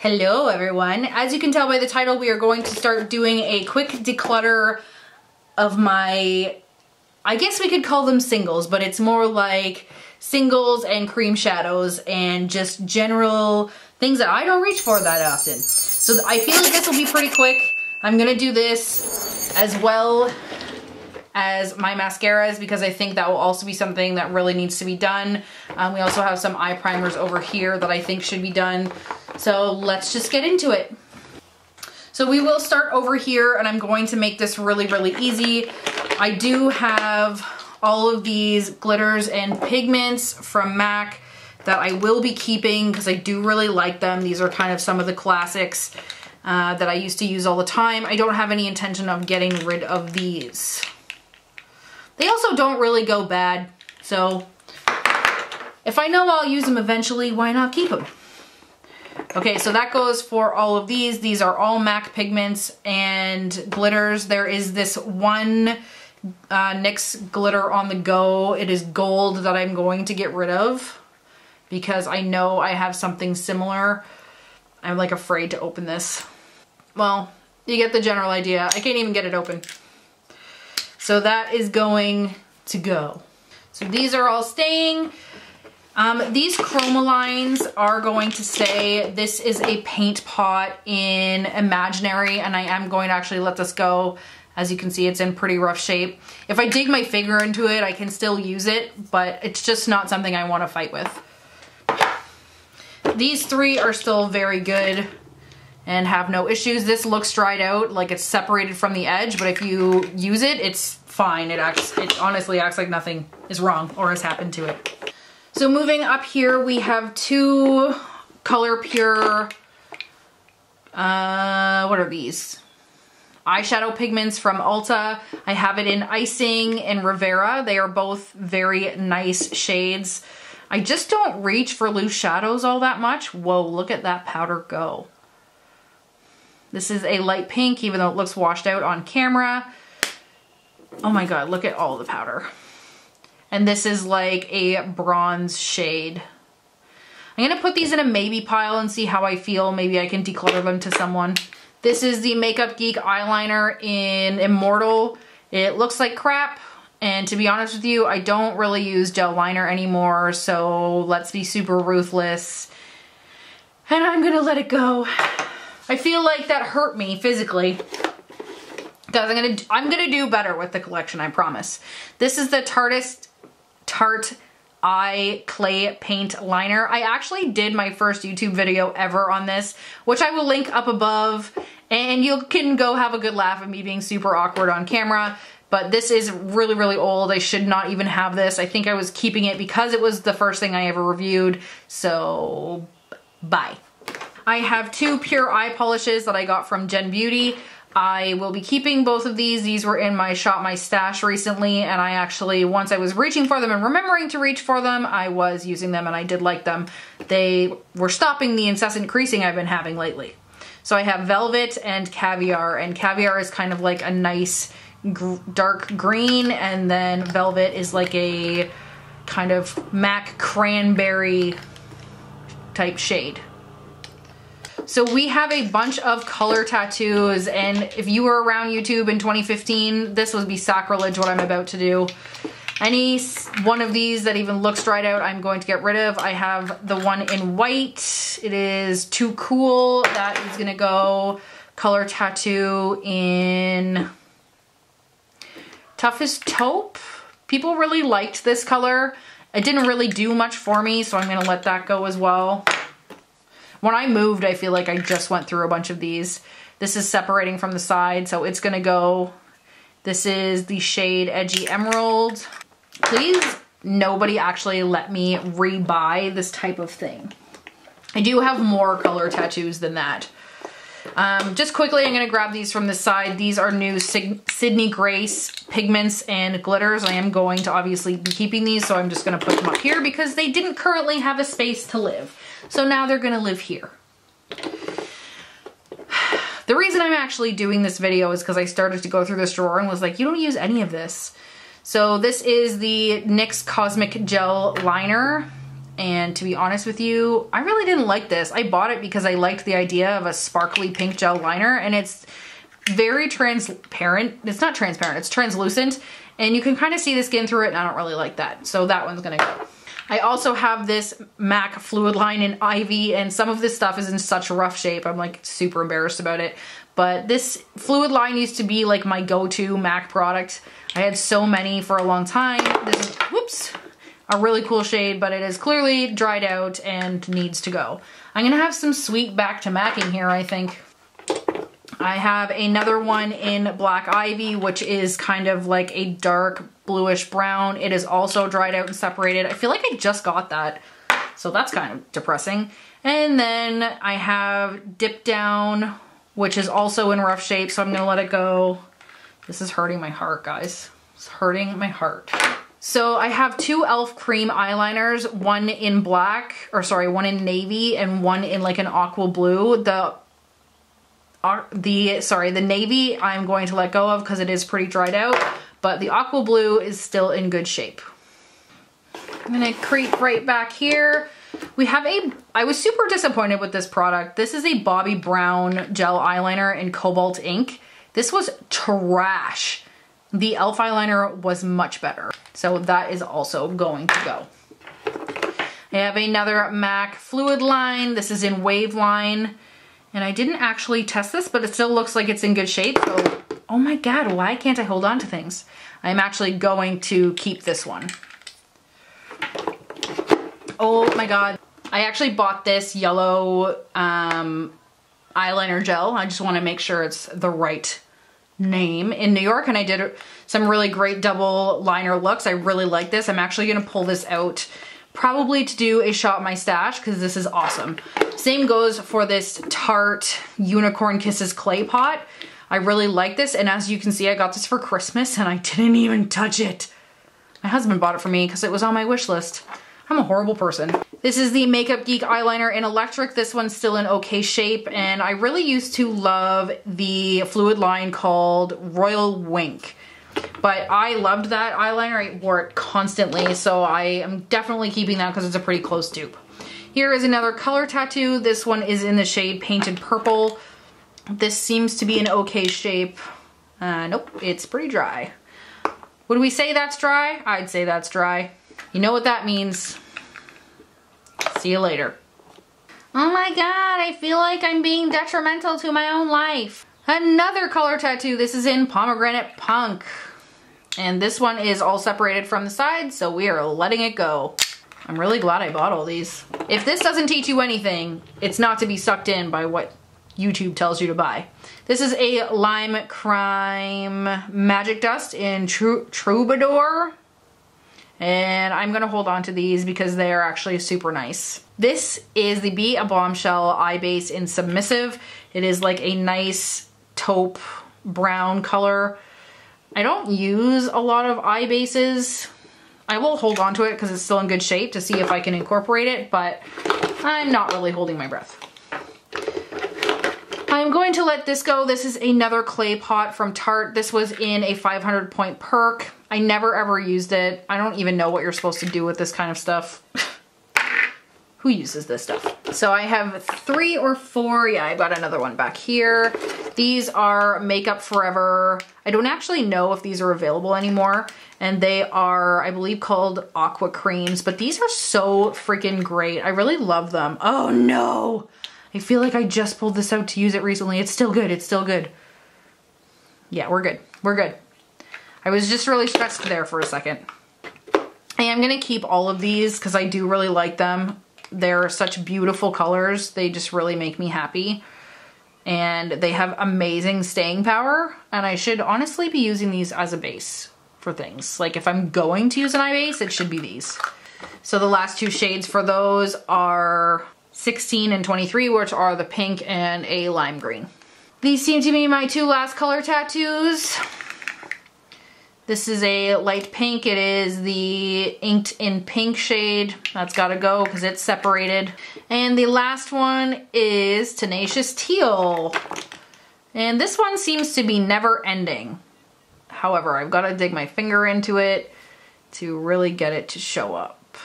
Hello everyone. As you can tell by the title, we are going to start doing a quick declutter of my, I guess we could call them singles, but it's more like singles and cream shadows and just general things that I don't reach for that often. So I feel like this will be pretty quick. I'm gonna do this as well as my mascaras because I think that will also be something that really needs to be done. We also have some eye primers over here that I think should be done. So let's just get into it. So we will start over here and I'm going to make this really, really easy. I do have all of these glitters and pigments from MAC that I will be keeping because I do really like them. These are kind of some of the classics that I used to use all the time. I don't have any intention of getting rid of these. They also don't really go bad, so if I know I'll use them eventually, why not keep them? Okay, so that goes for all of these. These are all MAC pigments and glitters. There is this one NYX glitter on the go. It is gold that I'm going to get rid of because I know I have something similar. I'm like afraid to open this. Well, you get the general idea. I can't even get it open. So that is going to go. So these are all staying. These chromolines are going to stay. This is a paint pot in Imaginary, and I am going to actually let this go. As you can see, it's in pretty rough shape. If I dig my finger into it, I can still use it, but it's just not something I want to fight with. These three are still very good and have no issues. This looks dried out, like it's separated from the edge, but if you use it, it's fine. It honestly acts like nothing is wrong or has happened to it. So moving up here, we have two Color Pure, what are these? Eyeshadow pigments from Ulta. I have it in Icing and Rivera. They are both very nice shades. I just don't reach for loose shadows all that much. Whoa, look at that powder go. This is a light pink, even though it looks washed out on camera. Oh my God, look at all the powder. And this is like a bronze shade. I'm gonna put these in a maybe pile and see how I feel. Maybe I can declutter them to someone. This is the Makeup Geek eyeliner in Immortal. It looks like crap. And to be honest with you, I don't really use gel liner anymore. So let's be super ruthless. And I'm gonna let it go. I feel like that hurt me physically. Guys, I'm gonna do better with the collection, I promise. This is the Tart Eye Clay Paint Liner. I actually did my first YouTube video ever on this, which I will link up above, and you can go have a good laugh at me being super awkward on camera. But this is really, really old. I should not even have this. I think I was keeping it because it was the first thing I ever reviewed. So, bye. I have two pure eye polishes that I got from Gen Beauty. I will be keeping both of these. These were in my Shop My Stash recently, and I actually, once I was reaching for them and remembering to reach for them, I was using them and I did like them. They were stopping the incessant creasing I've been having lately. So I have Velvet and Caviar, and Caviar is kind of like a nice dark green, and then Velvet is like a kind of MAC cranberry type shade. So we have a bunch of color tattoos, and if you were around YouTube in 2015, this would be sacrilege what I'm about to do. Any one of these that even looks dried out, I'm going to get rid of. I have the one in white. It is Too Cool. That is gonna go. Color tattoo in Toughest Taupe. People really liked this color. It didn't really do much for me, so I'm gonna let that go as well. When I moved, I feel like I just went through a bunch of these. This is separating from the side, so it's gonna go. This is the shade Edgy Emerald. Please, nobody actually let me rebuy this type of thing. I do have more color tattoos than that. Just quickly, I'm gonna grab these from the side. These are new Sydney Grace pigments and glitters. I am going to obviously be keeping these, so I'm just gonna put them up here because they didn't currently have a space to live. So now they're gonna live here. The reason I'm actually doing this video is because I started to go through this drawer and was like, you don't use any of this. So this is the NYX Cosmic Gel Liner. And to be honest with you, I really didn't like this. I bought it because I liked the idea of a sparkly pink gel liner, and it's very transparent. It's not transparent, it's translucent, and you can kind of see the skin through it, and I don't really like that. So that one's gonna go. I also have this MAC fluid line in Ivy, and some of this stuff is in such rough shape. I'm like super embarrassed about it. But this fluid line used to be like my go-to MAC product. I had so many for a long time. This is, whoops, a really cool shade, but it is clearly dried out and needs to go. I'm gonna have some sweet back to MACing here, I think. I have another one in Black Ivy, which is kind of like a dark bluish brown. It is also dried out and separated. I feel like I just got that, so that's kind of depressing. And then I have Dip Down, which is also in rough shape, so I'm gonna let it go. This is hurting my heart, guys. It's hurting my heart. So I have two e.l.f. cream eyeliners, one in black, or sorry, one in navy and one in like an aqua blue. The navy I'm going to let go of because it is pretty dried out, but the aqua blue is still in good shape. I'm gonna creep right back here. We have I was super disappointed with this product. This is a Bobbie Brown gel eyeliner in Cobalt ink. This was trash. The e.l.f. eyeliner was much better. So that is also going to go. I have another MAC fluid line. This is in Wave Line. And I didn't actually test this, but it still looks like it's in good shape. So, oh my God, why can't I hold on to things? I'm actually going to keep this one. Oh my God. I actually bought this yellow eyeliner gel. I just want to make sure it's the right name in New York, and I did some really great double liner looks. I really like this. I'm actually going to pull this out probably to do a shop my stash because this is awesome. Same goes for this Tarte Unicorn Kisses clay pot. I really like this, and as you can see, I got this for Christmas and I didn't even touch it. My husband bought it for me because it was on my wish list. I'm a horrible person. This is the Makeup Geek eyeliner in electric. This one's still in okay shape, and I really used to love the fluid line called Royal Wink. But I loved that eyeliner. I wore it constantly, so I am definitely keeping that because it's a pretty close dupe. Here is another color tattoo. This one is in the shade Painted Purple. This seems to be in okay shape. Nope, it's pretty dry. Would we say that's dry? I'd say that's dry. You know what that means. See you later. Oh my God, I feel like I'm being detrimental to my own life. Another color tattoo. This is in Pomegranate Punk. And this one is all separated from the sides, so we are letting it go. I'm really glad I bought all these. If this doesn't teach you anything, it's not to be sucked in by what YouTube tells you to buy. This is a Lime Crime Magic Dust in Troubadour. And I'm gonna hold on to these because they are actually super nice. This is the Be a Bombshell eye base in Submissive. It is like a nice taupe brown color. I don't use a lot of eye bases. I will hold on to it because it's still in good shape to see if I can incorporate it, but I'm not really holding my breath. I'm going to let this go. This is another clay pot from Tarte. This was in a 500 point perk. I never ever used it. I don't even know what you're supposed to do with this kind of stuff. Who uses this stuff? So I have 3 or 4. Yeah, I got another one back here. These are Makeup Forever. I don't actually know if these are available anymore. And they are, I believe, called Aqua Creams. But these are so freaking great. I really love them. Oh no! I feel like I just pulled this out to use it recently. It's still good. It's still good. Yeah, we're good. We're good. I was just really stressed there for a second. I am going to keep all of these because I do really like them. They're such beautiful colors. They just really make me happy. And they have amazing staying power. And I should honestly be using these as a base for things. Like if I'm going to use an eye base, it should be these. So the last 2 shades for those are 16 and 23, which are the pink and a lime green. These seem to be my 2 last color tattoos. This is a light pink. It is the Inked in Pink shade. That's gotta go because it's separated. And the last one is Tenacious Teal. And this one seems to be never ending. However, I've gotta dig my finger into it to really get it to show up.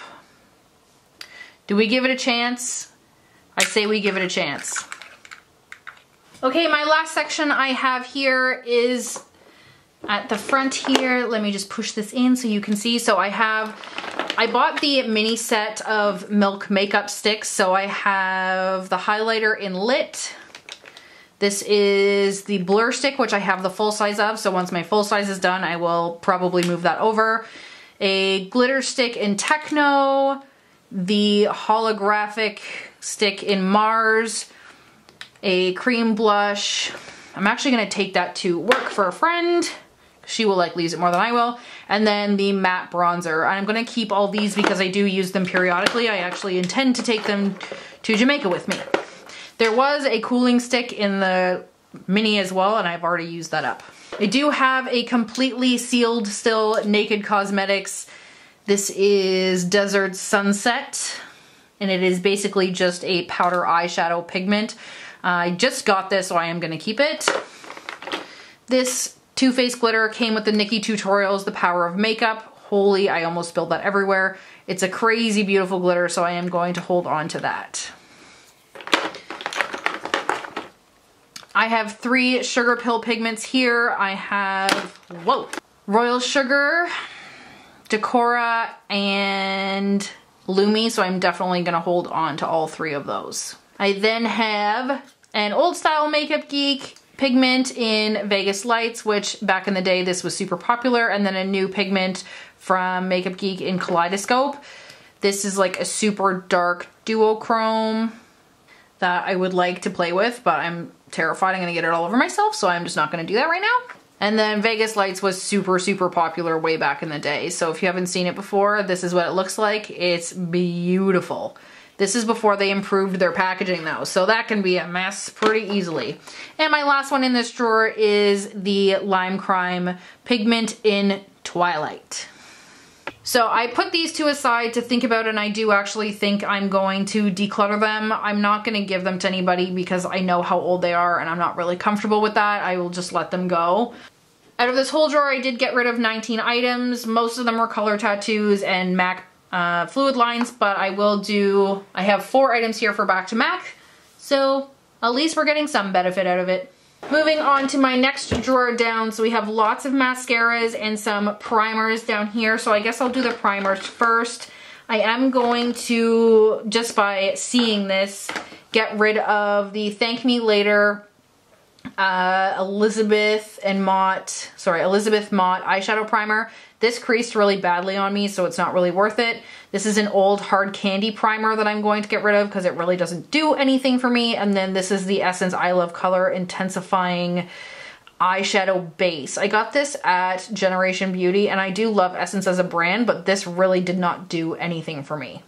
Do we give it a chance? I say we give it a chance. Okay, my last section I have here is at the front here. Let me just push this in so you can see. So I bought the mini set of Milk makeup sticks. So I have the highlighter in Lit. This is the blur stick, which I have the full size of. So once my full size is done, I will probably move that over. A glitter stick in Techno. The holographic stick in Mars. A cream blush. I'm actually gonna take that to work for a friend. She will likely use it more than I will. And then the matte bronzer. I'm gonna keep all these because I do use them periodically. I actually intend to take them to Jamaica with me. There was a cooling stick in the mini as well, and I've already used that up. I do have a completely sealed still Naked Cosmetics. This is Desert Sunset, and it is basically just a powder eyeshadow pigment. I just got this, so I am gonna keep it. This Too Faced glitter came with the Nikki Tutorials, The Power of Makeup. Holy, I almost spilled that everywhere. It's a crazy beautiful glitter, so I am going to hold on to that. I have 3 sugar pill pigments here. I have, Royal Sugar, Decora, and Lumi, so I'm definitely gonna hold on to all 3 of those. I then have an Old Style Makeup Geek pigment in Vegas Lights, which back in the day this was super popular, and then a new pigment from Makeup Geek in Kaleidoscope. This is like a super dark duochrome that I would like to play with, but I'm terrified I'm gonna get it all over myself, so I'm just not gonna do that right now. And then Vegas Lights was super, super popular way back in the day, so if you haven't seen it before, this is what it looks like. It's beautiful. This is before they improved their packaging though, so that can be a mess pretty easily. And my last one in this drawer is the Lime Crime pigment in Twilight. So I put these 2 aside to think about, and I do actually think I'm going to declutter them. I'm not going to give them to anybody because I know how old they are and I'm not really comfortable with that. I will just let them go. Out of this whole drawer, I did get rid of 19 items. Most of them were color tattoos and MAC fluid lines, but I have 4 items here for Back to MAC, so at least we're getting some benefit out of it. Moving on to my next drawer down, so we have lots of mascaras and some primers down here, so I guess I'll do the primers first. I am going to, just by seeing this, get rid of the Thank Me Later Elizabeth Mott eyeshadow primer. This creased really badly on me, so it's not really worth it. This is an old hard candy primer that I'm going to get rid of because it really doesn't do anything for me. And then this is the Essence I Love Color Intensifying eyeshadow base. I got this at Generation Beauty, and I do love Essence as a brand, but this really did not do anything for me.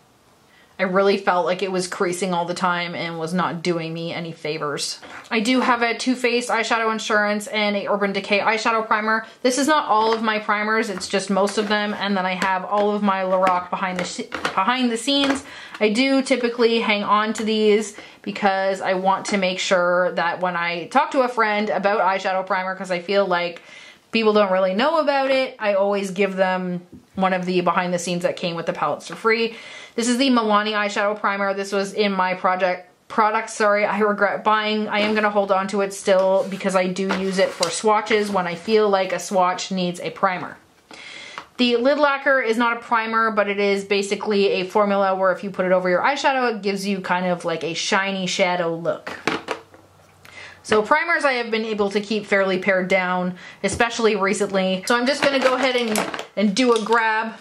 I really felt like it was creasing all the time and was not doing me any favors. I do have a Too Faced Eyeshadow Insurance and a Urban Decay eyeshadow primer. This is not all of my primers, it's just most of them, and then I have all of my Lorac behind the scenes. I do typically hang on to these because I want to make sure that when I talk to a friend about eyeshadow primer, because I feel like people don't really know about it, I always give them one of the behind the scenes that came with the palettes for free. This is the Milani eyeshadow primer. This was in my product, I regret buying. I am going to hold on to it still because I do use it for swatches when I feel like a swatch needs a primer. The lid lacquer is not a primer, but it is basically a formula where if you put it over your eyeshadow, it gives you kind of like a shiny shadow look. So primers I have been able to keep fairly pared down, especially recently. So I'm just going to go ahead and do a grab.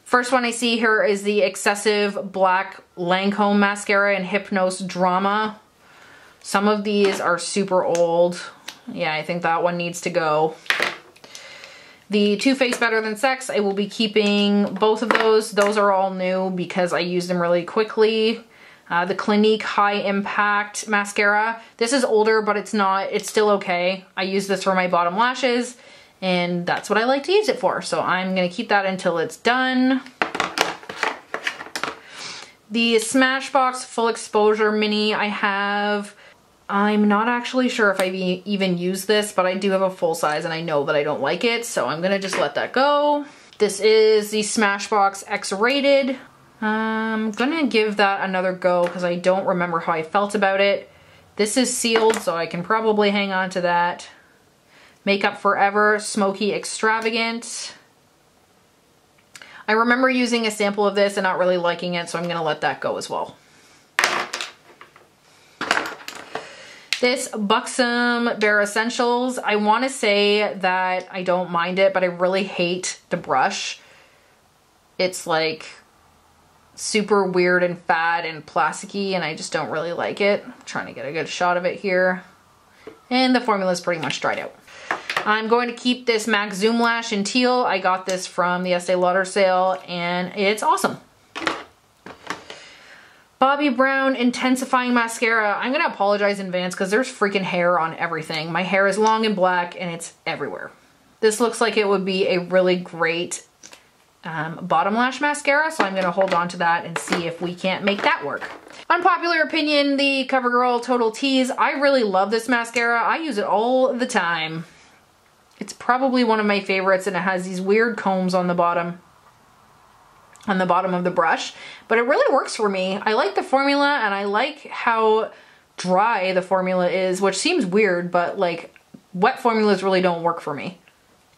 First one I see here is the Excessive Black Lancome Mascara in Hypnose Drama. Some of these are super old. Yeah, I think that one needs to go. The Too Faced Better Than Sex, I will be keeping both of those. Those are all new because I use them really quickly. The Clinique High Impact Mascara. This is older, but it's still okay. I use this for my bottom lashes, and that's what I like to use it for. So I'm gonna keep that until it's done. The Smashbox Full Exposure Mini I'm not actually sure if I've even used this, but I do have a full size and I know that I don't like it, so I'm gonna just let that go. This is the Smashbox X-Rated. I'm gonna give that another go because I don't remember how I felt about it. This is sealed, so I can probably hang on to that. Makeup Forever Smoky Extravagant. I remember using a sample of this and not really liking it, so I'm gonna let that go as well. This Buxom Bare Essentials, I wanna say that I don't mind it, but I really hate the brush. It's like super weird and fat and plasticky, and I just don't really like it. I'm trying to get a good shot of it here. And the formula is pretty much dried out. I'm going to keep this MAC Zoom Lash in Teal. I got this from the Estee Lauder sale, and it's awesome. Bobbie Brown Intensifying Mascara. I'm gonna apologize in advance because there's freaking hair on everything. My hair is long and black, and it's everywhere. This looks like it would be a really great bottom lash mascara, so I'm gonna hold on to that and see if we can't make that work. Unpopular opinion, the CoverGirl Total Tease. I really love this mascara. I use it all the time. It's probably one of my favorites, and it has these weird combs on the bottom of the brush, but it really works for me. I like the formula, and I like how dry the formula is, which seems weird, but like wet formulas really don't work for me.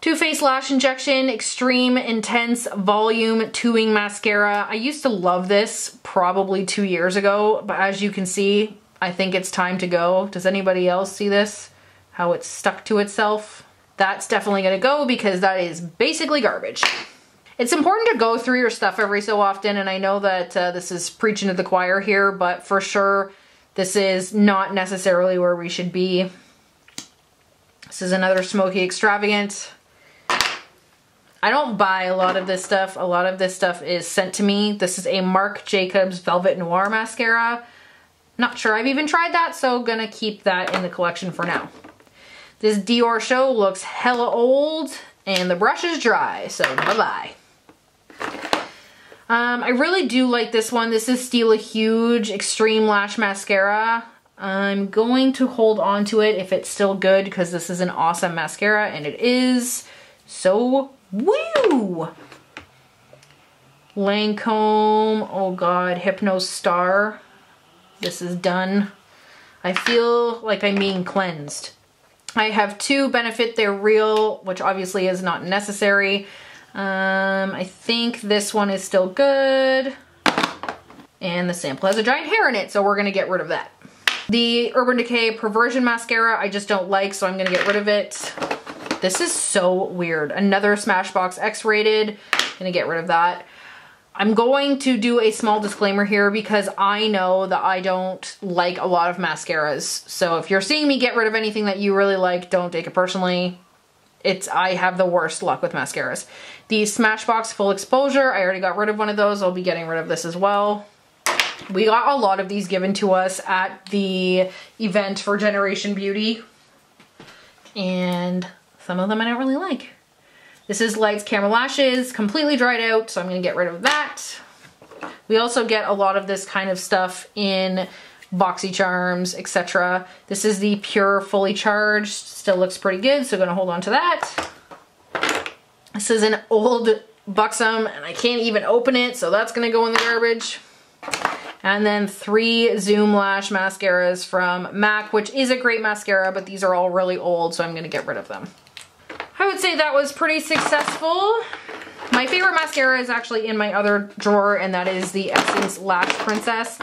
Too Faced Lash Injection Extreme Intense Volume 2-Wing Mascara. I used to love this probably 2 years ago, but as you can see, I think it's time to go. Does anybody else see this? How it's stuck to itself? That's definitely gonna go because that is basically garbage. It's important to go through your stuff every so often, and I know that this is preaching to the choir here, but for sure, this is not necessarily where we should be. This is another Smoky Extravagant. I don't buy a lot of this stuff. A lot of this stuff is sent to me. This is a Marc Jacobs Velvet Noir Mascara. Not sure I've even tried that, so gonna keep that in the collection for now. This Dior Show looks hella old, and the brush is dry, so bye-bye. I really do like this one. This is Stila Huge Extreme Lash Mascara. I'm going to hold on to it if it's still good, because this is an awesome mascara, and it is. So, woo! Lancome, oh god, Hypno Star. This is done. I feel like I'm being cleansed. I have two Benefit They're Real, which obviously is not necessary. I think this one is still good. And the sample has a giant hair in it, so we're gonna get rid of that. The Urban Decay Perversion Mascara, I just don't like, so I'm gonna get rid of it. This is so weird. Another Smashbox X-rated, gonna get rid of that. I'm going to do a small disclaimer here because I know that I don't like a lot of mascaras. So if you're seeing me get rid of anything that you really like, don't take it personally. I have the worst luck with mascaras. The Smashbox Full Exposure, I already got rid of one of those. I'll be getting rid of this as well. We got a lot of these given to us at the event for Generation Beauty. And some of them I don't really like. This is Lights Camera Lashes, completely dried out, so I'm gonna get rid of that. We also get a lot of this kind of stuff in BoxyCharms, etc. This is the Pure Fully Charged, still looks pretty good, so I'm gonna hold on to that. This is an old Buxom, and I can't even open it, so that's gonna go in the garbage. And then 3 Zoom Lash mascaras from MAC, which is a great mascara, but these are all really old, so I'm gonna get rid of them. I would say that was pretty successful. My favorite mascara is actually in my other drawer, and that is the Essence Lash Princess.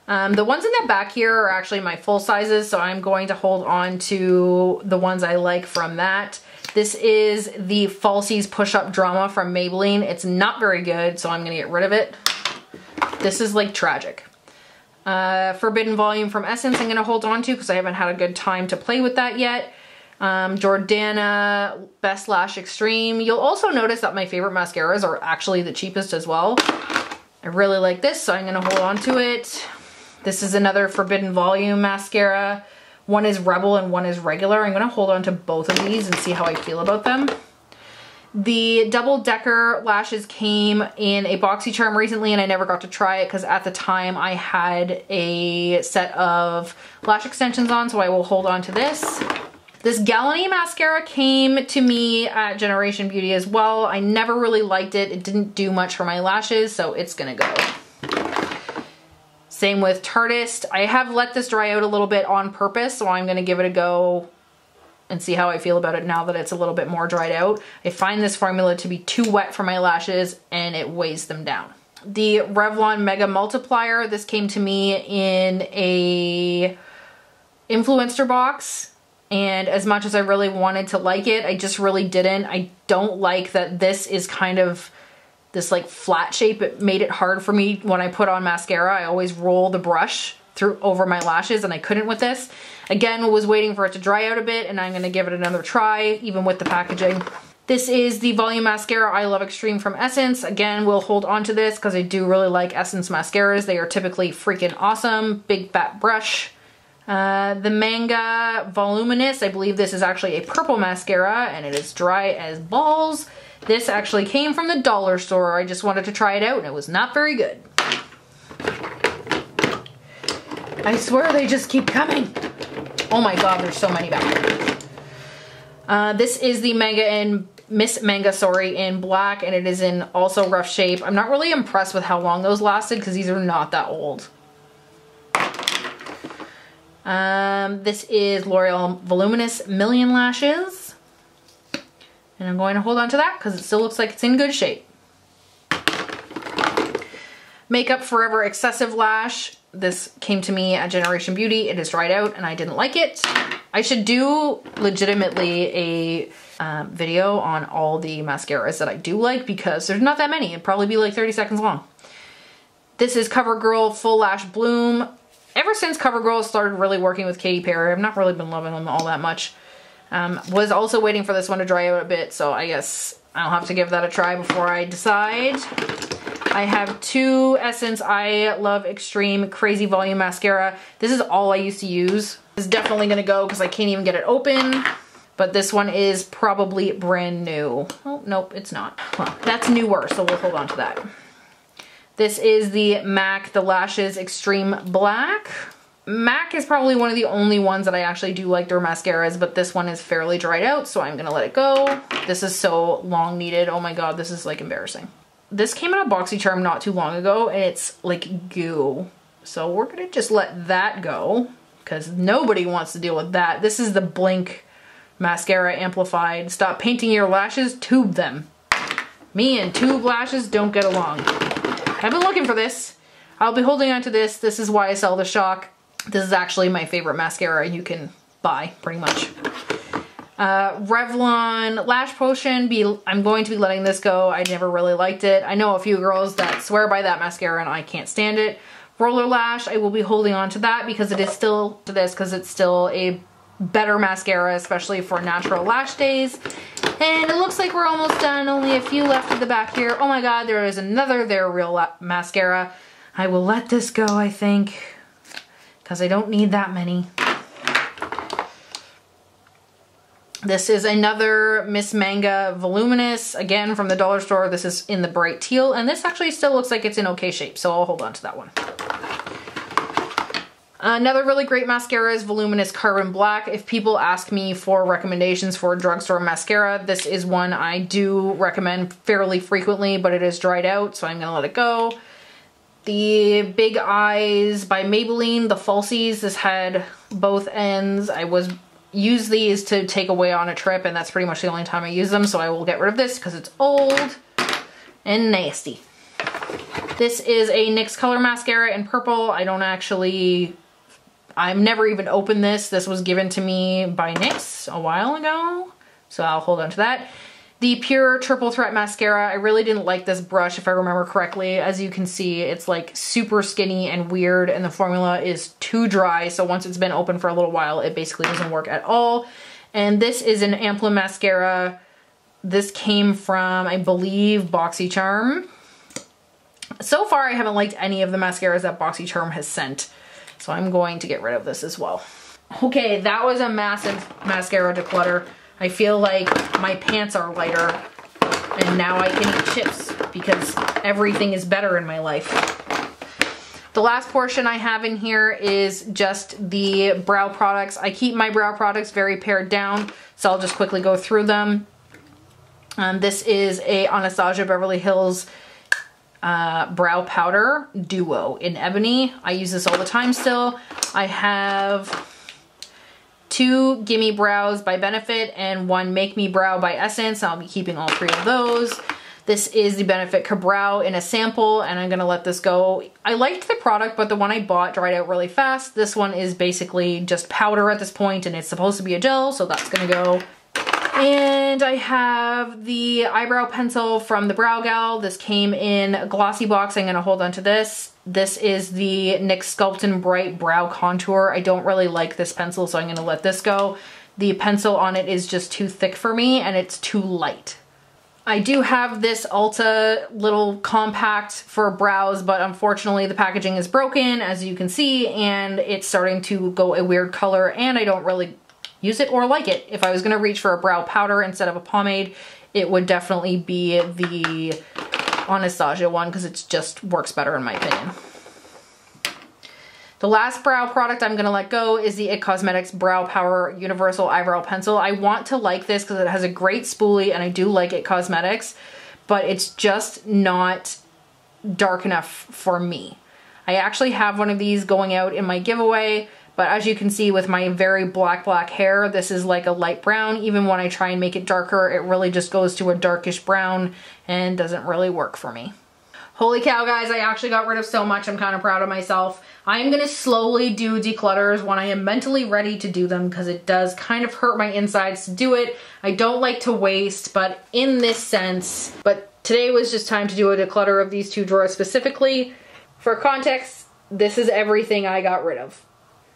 The ones in the back here are actually my full sizes, so I'm going to hold on to the ones I like from that. This is the Falsies Push-Up Drama from Maybelline. It's not very good, so I'm gonna get rid of it. This is like tragic. Forbidden Volume from Essence I'm gonna hold on to because I haven't had a good time to play with that yet. Jordana Best Lash Extreme. You'll also notice that my favorite mascaras are actually the cheapest as well. I really like this, so I'm gonna hold on to it. This is another Forbidden Volume mascara. One is Rebel and one is regular. I'm gonna hold on to both of these and see how I feel about them. The Double Decker lashes came in a BoxyCharm recently, and I never got to try it because at the time I had a set of lash extensions on, so I will hold on to this. This Galani mascara came to me at Generation Beauty as well. I never really liked it. It didn't do much for my lashes, so it's gonna go. Same with Tardis. I have let this dry out a little bit on purpose, so I'm gonna give it a go and see how I feel about it now that it's a little bit more dried out. I find this formula to be too wet for my lashes and it weighs them down. The Revlon Mega Multiplier, this came to me in a influencer box, and as much as I really wanted to like it, I just really didn't. I don't like that this is kind of this like flat shape. It made it hard for me when I put on mascara. I always roll the brush through over my lashes and I couldn't with this. Again, was waiting for it to dry out a bit, and I'm gonna give it another try, even with the packaging. This is the Volume Mascara I Love Extreme from Essence. Again, we'll hold on to this because I do really like Essence mascaras. They are typically freaking awesome. Big fat brush. The Manga Voluminous, I believe this is actually a purple mascara and it is dry as balls. This actually came from the dollar store. I just wanted to try it out and it was not very good. I swear they just keep coming. Oh my god, there's so many back there. This is the Miss Manga, sorry, in black, and it is in also rough shape. I'm not really impressed with how long those lasted because these are not that old. This is L'Oreal Voluminous Million Lashes. And I'm going to hold on to that because it still looks like it's in good shape. Makeup Forever Excessive Lash. This came to me at Generation Beauty. It is dried out and I didn't like it. I should do legitimately a video on all the mascaras that I do like because there's not that many. It'd probably be like 30 seconds long. This is CoverGirl Full Lash Bloom. Ever since CoverGirl started really working with Katy Perry, I've not really been loving them all that much. Was also waiting for this one to dry out a bit, so I guess I'll have to give that a try before I decide. I have two Essence I Love Extreme Crazy Volume Mascara. This is all I used to use. It's definitely gonna go because I can't even get it open. But this one is probably brand new. Oh, nope, it's not. Well, that's newer, so we'll hold on to that. This is the MAC The Lashes Extreme Black. MAC is probably one of the only ones that I actually do like their mascaras, but this one is fairly dried out, so I'm gonna let it go. This is so long needed. Oh my god, this is like embarrassing. This came in a BoxyCharm not too long ago, and it's like goo. So we're gonna just let that go, because nobody wants to deal with that. This is the Blink Mascara Amplified. Stop painting your lashes, tube them. Me and tube lashes don't get along. I've been looking for this. I'll be holding on to this. This is why I sell the Shock. This is actually my favorite mascara you can buy, pretty much. Revlon Lash Potion. I'm going to be letting this go. I never really liked it. I know a few girls that swear by that mascara and I can't stand it. Roller Lash, I will be holding on to that because it is still a better mascara, especially for natural lash days. And it looks like we're almost done. Only a few left at the back here. Oh my god, there is another They're Real mascara. I will let this go, I think, because I don't need that many. This is another Miss Manga Voluminous, again from the dollar store. This is in the bright teal, and this actually still looks like it's in okay shape, so I'll hold on to that one. Another really great mascara is Voluminous Carbon Black. If people ask me for recommendations for drugstore mascara, this is one I do recommend fairly frequently, but it is dried out, so I'm gonna let it go. The Big Eyes by Maybelline, the falsies. This had both ends. I use these to take away on a trip, and that's pretty much the only time I use them, so I will get rid of this because it's old and nasty. This is a NYX Color Mascara in purple. I've never even opened this. This was given to me by NYX a while ago, so I'll hold on to that. The Pure Triple Threat Mascara. I really didn't like this brush, if I remember correctly. As you can see, it's like super skinny and weird, and the formula is too dry, so once it's been open for a little while, it basically doesn't work at all. And this is an Ample Mascara. This came from, I believe, BoxyCharm. So far, I haven't liked any of the mascaras that BoxyCharm has sent, so I'm going to get rid of this as well. Okay, that was a massive mascara declutter. I feel like my pants are lighter, and now I can eat chips because everything is better in my life. The last portion I have in here is just the brow products. I keep my brow products very pared down, so I'll just quickly go through them. This is a Anastasia Beverly Hills brow powder duo in ebony. I use this all the time still. I have 2 Gimme Brows by Benefit and 1 Make Me Brow by Essence. I'll be keeping all 3 of those. This is the Benefit Ka-Brow in a sample, and I'm gonna let this go. I liked the product, but the one I bought dried out really fast. This one is basically just powder at this point, and it's supposed to be a gel, so that's gonna go. And I have the eyebrow pencil from the Brow Gal. This came in a glossy box. I'm gonna hold on to this. This is the NYX Sculpt & Bright Brow Contour. I don't really like this pencil, so I'm gonna let this go. The pencil on it is just too thick for me, and it's too light. I do have this Ulta little compact for brows, but unfortunately the packaging is broken, as you can see, and it's starting to go a weird color, and I don't really use it or like it. If I was gonna reach for a brow powder instead of a pomade, it would definitely be the Anastasia one, because it just works better in my opinion. The last brow product I'm gonna let go is the IT Cosmetics Brow Power Universal Eyebrow Pencil. I want to like this because it has a great spoolie, and I do like IT Cosmetics, but it's just not dark enough for me. I actually have one of these going out in my giveaway, but as you can see with my very black hair, this is like a light brown. Even when I try and make it darker, it really just goes to a darkish brown and doesn't really work for me. Holy cow, guys, I actually got rid of so much. I'm kind of proud of myself. I'm gonna slowly do declutters when I am mentally ready to do them, because it does kind of hurt my insides to do it. I don't like to waste, but in this sense, but today was just time to do a declutter of these 2 drawers specifically. For context, this is everything I got rid of.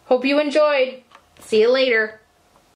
Hope you enjoyed. See you later.